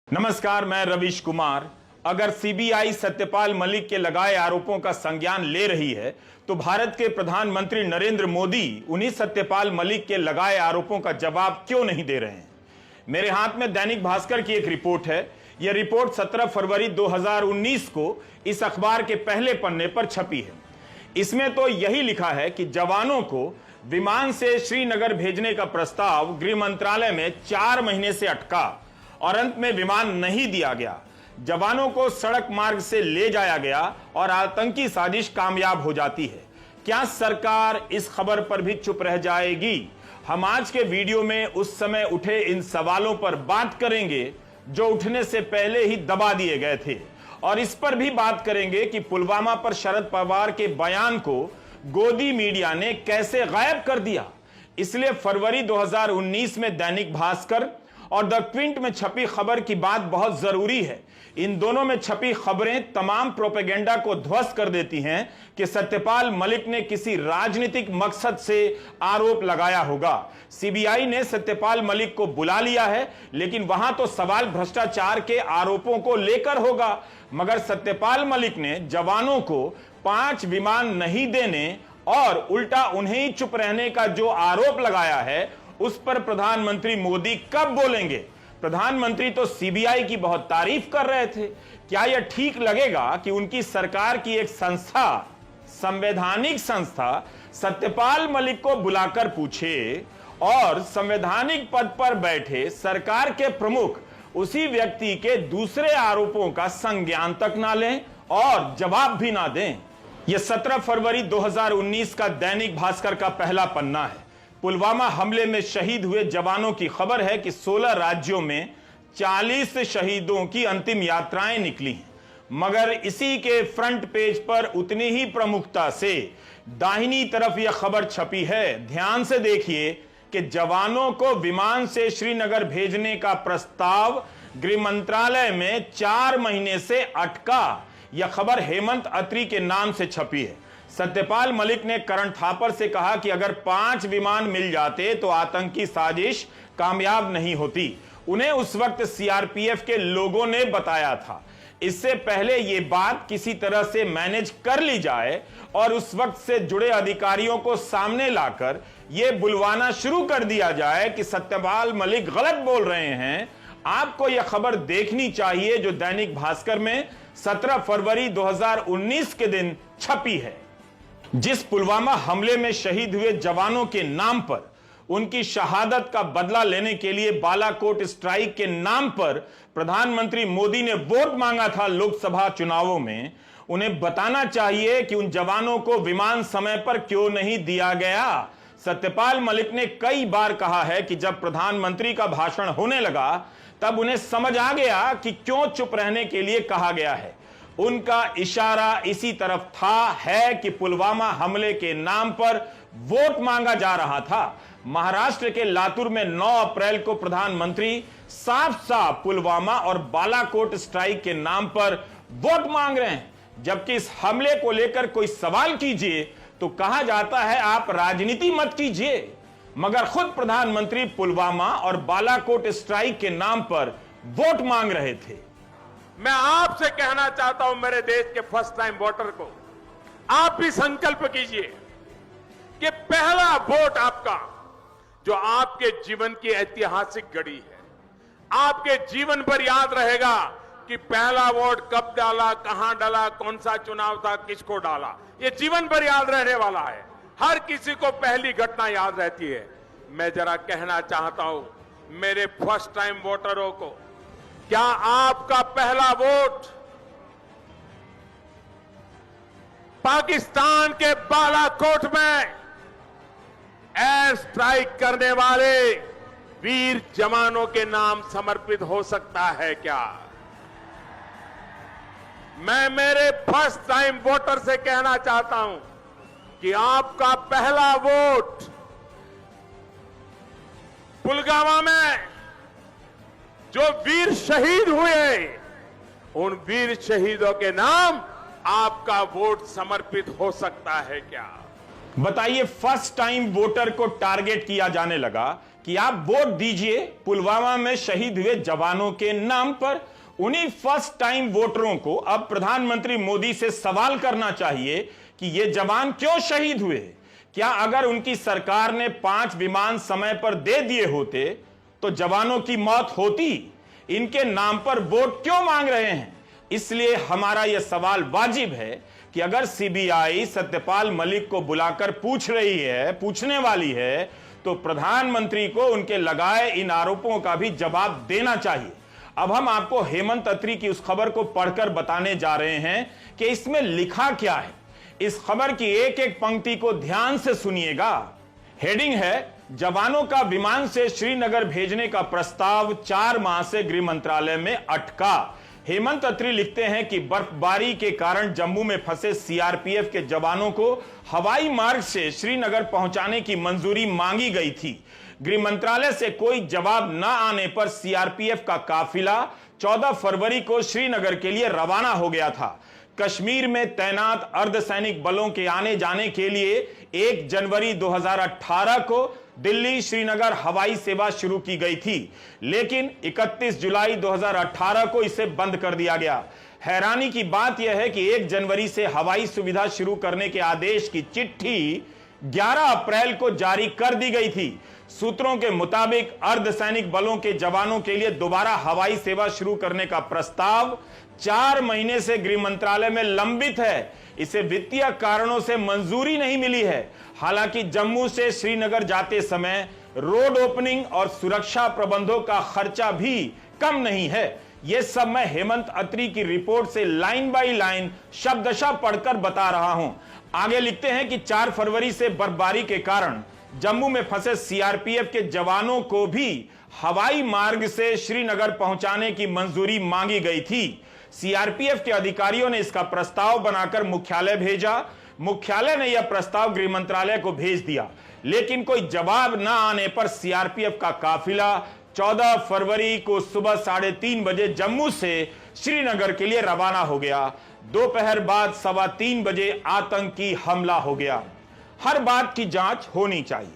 नमस्कार, मैं रवीश कुमार। अगर सीबीआई सत्यपाल मलिक के लगाए आरोपों का संज्ञान ले रही है तो भारत के प्रधानमंत्री नरेंद्र मोदी उन्हीं सत्यपाल मलिक के लगाए आरोपों का जवाब क्यों नहीं दे रहे हैं। मेरे हाथ में दैनिक भास्कर की एक रिपोर्ट है। यह रिपोर्ट 17 फरवरी 2019 को इस अखबार के पहले पन्ने पर छपी है। इसमें तो यही लिखा है कि जवानों को विमान से श्रीनगर भेजने का प्रस्ताव गृह मंत्रालय में 4 महीने से अटका और अंत में विमान नहीं दिया गया। जवानों को सड़क मार्ग से ले जाया गया और आतंकी साजिश कामयाब हो जाती है। क्या सरकार इस खबर पर भी चुप रह जाएगी? हम आज के वीडियो में उस समय उठे इन सवालों पर बात करेंगे जो उठने से पहले ही दबा दिए गए थे, और इस पर भी बात करेंगे कि पुलवामा पर शरद पवार के बयान को गोदी मीडिया ने कैसे गायब कर दिया। इसलिए फरवरी 2019 में दैनिक भास्कर और द क्विंट में छपी खबर की बात बहुत जरूरी है। इन दोनों में छपी खबरें तमाम प्रोपेगेंडा को ध्वस्त कर देती हैं कि सत्यपाल मलिक ने किसी राजनीतिक मकसद से आरोप लगाया होगा। सीबीआई ने सत्यपाल मलिक को बुला लिया है, लेकिन वहां तो सवाल भ्रष्टाचार के आरोपों को लेकर होगा। मगर सत्यपाल मलिक ने जवानों को 5 विमान नहीं देने और उल्टा उन्हें ही चुप रहने का जो आरोप लगाया है, उस पर प्रधानमंत्री मोदी कब बोलेंगे? प्रधानमंत्री तो सीबीआई की बहुत तारीफ कर रहे थे। क्या यह ठीक लगेगा कि उनकी सरकार की एक संस्था, संवैधानिक संस्था, सत्यपाल मलिक को बुलाकर पूछे और संवैधानिक पद पर बैठे सरकार के प्रमुख उसी व्यक्ति के दूसरे आरोपों का संज्ञान तक ना लें और जवाब भी ना दें? यह 17 फरवरी 2019 का दैनिक भास्कर का पहला पन्ना है। पुलवामा हमले में शहीद हुए जवानों की खबर है कि 16 राज्यों में 40 शहीदों की अंतिम यात्राएं निकली हैं। मगर इसी के फ्रंट पेज पर उतनी ही प्रमुखता से दाहिनी तरफ यह खबर छपी है। ध्यान से देखिए कि जवानों को विमान से श्रीनगर भेजने का प्रस्ताव गृह मंत्रालय में 4 महीने से अटका। यह खबर हेमंत अत्री के नाम से छपी है। सत्यपाल मलिक ने करण थापर से कहा कि अगर 5 विमान मिल जाते तो आतंकी साजिश कामयाब नहीं होती। उन्हें उस वक्त सीआरपीएफ के लोगों ने बताया था। इससे पहले यह बात किसी तरह से मैनेज कर ली जाए और उस वक्त से जुड़े अधिकारियों को सामने लाकर यह बुलवाना शुरू कर दिया जाए कि सत्यपाल मलिक गलत बोल रहे हैं। आपको यह खबर देखनी चाहिए जो दैनिक भास्कर में 17 फरवरी 2019 के दिन छपी है। जिस पुलवामा हमले में शहीद हुए जवानों के नाम पर, उनकी शहादत का बदला लेने के लिए बालाकोट स्ट्राइक के नाम पर प्रधानमंत्री मोदी ने वोट मांगा था लोकसभा चुनावों में, उन्हें बताना चाहिए कि उन जवानों को विमान समय पर क्यों नहीं दिया गया। सत्यपाल मलिक ने कई बार कहा है कि जब प्रधानमंत्री का भाषण होने लगा तब उन्हें समझ आ गया कि क्यों चुप रहने के लिए कहा गया है। उनका इशारा इसी तरफ है कि पुलवामा हमले के नाम पर वोट मांगा जा रहा था। महाराष्ट्र के लातूर में 9 अप्रैल को प्रधानमंत्री साफ साफ पुलवामा और बालाकोट स्ट्राइक के नाम पर वोट मांग रहे हैं, जबकि इस हमले को लेकर कोई सवाल कीजिए तो कहा जाता है आप राजनीति मत कीजिए। मगर खुद प्रधानमंत्री पुलवामा और बालाकोट स्ट्राइक के नाम पर वोट मांग रहे थे। मैं आपसे कहना चाहता हूं, मेरे देश के फर्स्ट टाइम वोटर को, आप भी संकल्प कीजिए कि पहला वोट आपका, जो आपके जीवन की ऐतिहासिक घड़ी है, आपके जीवन पर याद रहेगा कि पहला वोट कब डाला, कहां डाला, कौन सा चुनाव था, किसको डाला, ये जीवन भर याद रहने वाला है। हर किसी को पहली घटना याद रहती है। मैं जरा कहना चाहता हूं मेरे फर्स्ट टाइम वोटरों को, क्या आपका पहला वोट पाकिस्तान के बालाकोट में एयर स्ट्राइक करने वाले वीर जवानों के नाम समर्पित हो सकता है क्या? मैं मेरे फर्स्ट टाइम वोटर से कहना चाहता हूं कि आपका पहला वोट पुलवामा में जो वीर शहीद हुए, उन वीर शहीदों के नाम आपका वोट समर्पित हो सकता है क्या? बताइए, फर्स्ट टाइम वोटर को टारगेट किया जाने लगा कि आप वोट दीजिए पुलवामा में शहीद हुए जवानों के नाम पर। उन्हीं फर्स्ट टाइम वोटरों को अब प्रधानमंत्री मोदी से सवाल करना चाहिए कि ये जवान क्यों शहीद हुए। क्या अगर उनकी सरकार ने 5 विमान समय पर दे दिए होते तो जवानों की मौत होती? इनके नाम पर वोट क्यों मांग रहे हैं? इसलिए हमारा यह सवाल वाजिब है कि अगर सीबीआई सत्यपाल मलिक को बुलाकर पूछने वाली है, तो प्रधानमंत्री को उनके लगाए इन आरोपों का भी जवाब देना चाहिए। अब हम आपको हेमंत अत्री की उस खबर को पढ़कर बताने जा रहे हैं कि इसमें लिखा क्या है। इस खबर की एक एक पंक्ति को ध्यान से सुनिएगा। हेडिंग है, जवानों का विमान से श्रीनगर भेजने का प्रस्ताव 4 माह से गृह मंत्रालय में अटका। हेमंत अत्री लिखते हैं कि बर्फबारी के कारण जम्मू में फंसे सीआरपीएफ के जवानों को हवाई मार्ग से श्रीनगर पहुंचाने की मंजूरी मांगी गई थी। गृह मंत्रालय से कोई जवाब न आने पर सीआरपीएफ का काफिला 14 फरवरी को श्रीनगर के लिए रवाना हो गया था। कश्मीर में तैनात अर्धसैनिक बलों के आने जाने के लिए 1 जनवरी 2018 को दिल्ली श्रीनगर हवाई सेवा शुरू की गई थी, लेकिन 31 जुलाई 2018 को इसे बंद कर दिया गया। हैरानी की बात यह है कि 1 जनवरी से हवाई सुविधा शुरू करने के आदेश की चिट्ठी 11 अप्रैल को जारी कर दी गई थी। सूत्रों के मुताबिक अर्धसैनिक बलों के जवानों के लिए दोबारा हवाई सेवा शुरू करने का प्रस्ताव 4 महीने से गृह मंत्रालय में लंबित है। इसे वित्तीय कारणों से मंजूरी नहीं मिली है। हालांकि जम्मू से श्रीनगर जाते समय रोड ओपनिंग और सुरक्षा प्रबंधों का खर्चा भी कम नहीं है। यह सब मैं हेमंत अत्री की रिपोर्ट से लाइन बाय लाइन शब्दशः पढ़कर बता रहा हूं। आगे लिखते हैं कि 4 फरवरी से बर्फबारी के कारण जम्मू में फंसे सीआरपीएफ के जवानों को भी हवाई मार्ग से श्रीनगर पहुंचाने की मंजूरी मांगी गई थी। सीआरपीएफ के अधिकारियों ने इसका प्रस्ताव बनाकर मुख्यालय भेजा। मुख्यालय ने यह प्रस्ताव गृह मंत्रालय को भेज दिया, लेकिन कोई जवाब न आने पर सीआरपीएफ का काफिला 14 फरवरी को सुबह 3:30 बजे जम्मू से श्रीनगर के लिए रवाना हो गया। दोपहर बाद 3:15 बजे आतंकी हमला हो गया। हर बात की जांच होनी चाहिए।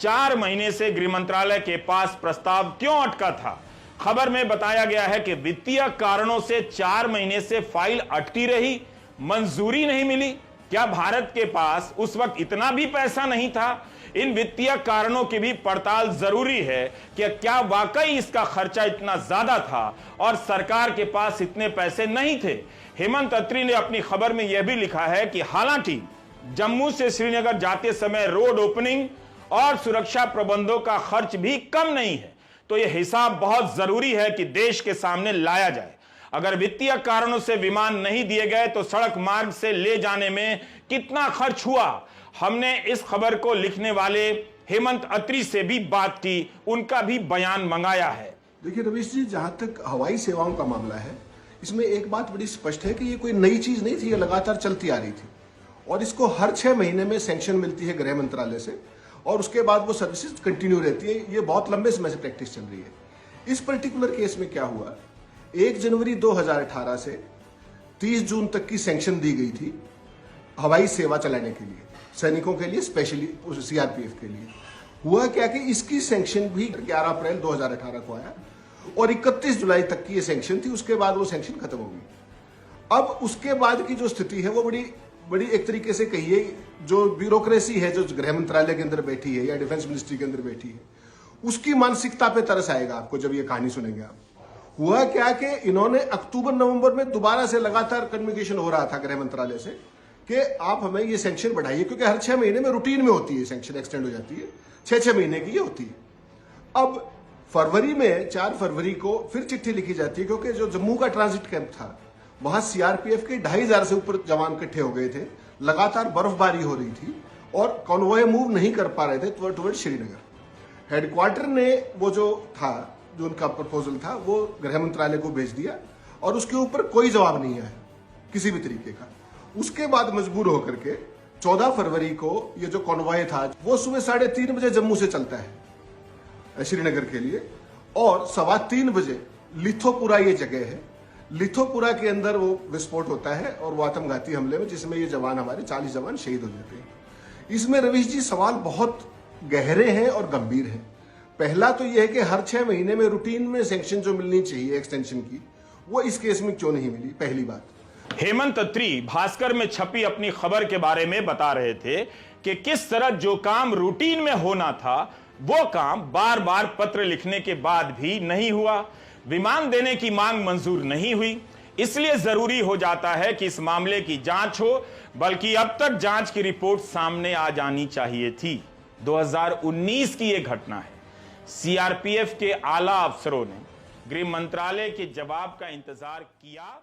4 महीने से गृह मंत्रालय के पास प्रस्ताव क्यों अटका था? खबर में बताया गया है कि वित्तीय कारणों से 4 महीने से फाइल अटकी रही, मंजूरी नहीं मिली। क्या भारत के पास उस वक्त इतना भी पैसा नहीं था? इन वित्तीय कारणों की भी पड़ताल जरूरी है कि क्या वाकई इसका खर्चा इतना ज्यादा था और सरकार के पास इतने पैसे नहीं थे। हेमंत अत्री ने अपनी खबर में यह भी लिखा है कि हालांकि जम्मू से श्रीनगर जाते समय रोड ओपनिंग और सुरक्षा प्रबंधों का खर्च भी कम नहीं है, तो यह हिसाब बहुत जरूरी है कि देश के सामने लाया जाए। अगर वित्तीय कारणों से विमान नहीं दिए गए तो सड़क मार्ग से ले जाने में कितना खर्च हुआ? हमने इस खबर को लिखने वाले हेमंत अत्री से भी बात की, उनका भी बयान मंगाया है। देखिए रवीश जी, जहां तक हवाई सेवाओं का मामला है, इसमें एक बात बड़ी स्पष्ट है कि ये कोई नई चीज नहीं थी, ये लगातार चलती आ रही थी और इसको हर 6 महीने में सैंक्शन मिलती है गृह मंत्रालय से और उसके बाद वो सर्विसेज कंटिन्यू रहती है। ये बहुत लंबे समय से प्रैक्टिस चल रही है। इस पर्टिकुलर केस में क्या हुआ, 1 जनवरी 2018 से 30 जून तक की सैंक्शन दी गई थी हवाई सेवा चलाने के लिए, सैनिकों के लिए, स्पेशली सीआरपीएफ के लिए। हुआ क्या कि इसकी सैंक्शन भी 11 अप्रैल 2018 को आया और 31 जुलाई तक की ये सैंक्शन थी। उसके बाद वो सैंक्शन खत्म हो गई। अब उसके बाद की जो स्थिति है वो बड़ी एक तरीके से कहिए, जो ब्यूरोक्रेसी है जो गृह मंत्रालय के अंदर बैठी है या डिफेंस मिनिस्ट्री के अंदर बैठी है, उसकी मानसिकता पे तरस आएगा आपको जब ये कहानी सुनेंगे आप। हुआ क्या कि इन्होंने अक्टूबर नवंबर में दोबारा से लगातार कम्युनिकेशन हो रहा था गृह मंत्रालय से कि आप हमें ये सैंक्शन बढ़ाइए, क्योंकि हर 6 महीने में रूटीन में होती है, सैंक्शन एक्सटेंड हो जाती है, 6-6 महीने की ये होती है। अब फरवरी में 4 फरवरी को फिर चिट्ठी लिखी जाती है, क्योंकि जो जम्मू का ट्रांजिट कैंप था वहां सीआरपीएफ के 2500 से ऊपर जवान इकट्ठे हो गए थे। लगातार बर्फबारी हो रही थी और कॉन्वॉय मूव नहीं कर पा रहे थे टुवर्ड श्रीनगर। हेडक्वार्टर ने वो जो था, जो उनका प्रपोजल था, वो गृह मंत्रालय को भेज दिया और उसके ऊपर कोई जवाब नहीं आया किसी भी तरीके का। उसके बाद मजबूर होकर के 14 फरवरी को ये जो कॉन्वॉय था वो सुबह 3:30 बजे जम्मू से चलता है श्रीनगर के लिए और 3:15 बजे लिथोपुरा ये जगह है, लिथोपुरा के अंदर वो विस्फोट होता है और वो आत्मघाती हमले में जिसमें ये जवान हमारे 40 जवान शहीद हो जाते हैं। इसमें रवीश जी सवाल बहुत गहरे हैं और गंभीर हैं। पहला तो यह है कि हर 6 महीने में रूटीन में सैंक्शन जो मिलनी चाहिए एक्सटेंशन की, वो इस केस में क्यों नहीं मिली, पहली बात। हेमंत अत्री भास्कर में छपी अपनी खबर के बारे में बता रहे थे कि किस तरह जो काम रूटीन में होना था वो काम बार बार पत्र लिखने के बाद भी नहीं हुआ। विमान देने की मांग मंजूर नहीं हुई, इसलिए जरूरी हो जाता है कि इस मामले की जांच हो, बल्कि अब तक जांच की रिपोर्ट सामने आ जानी चाहिए थी। 2019 की यह घटना है। सीआरपीएफ के आला अफसरों ने गृह मंत्रालय के जवाब का इंतजार किया।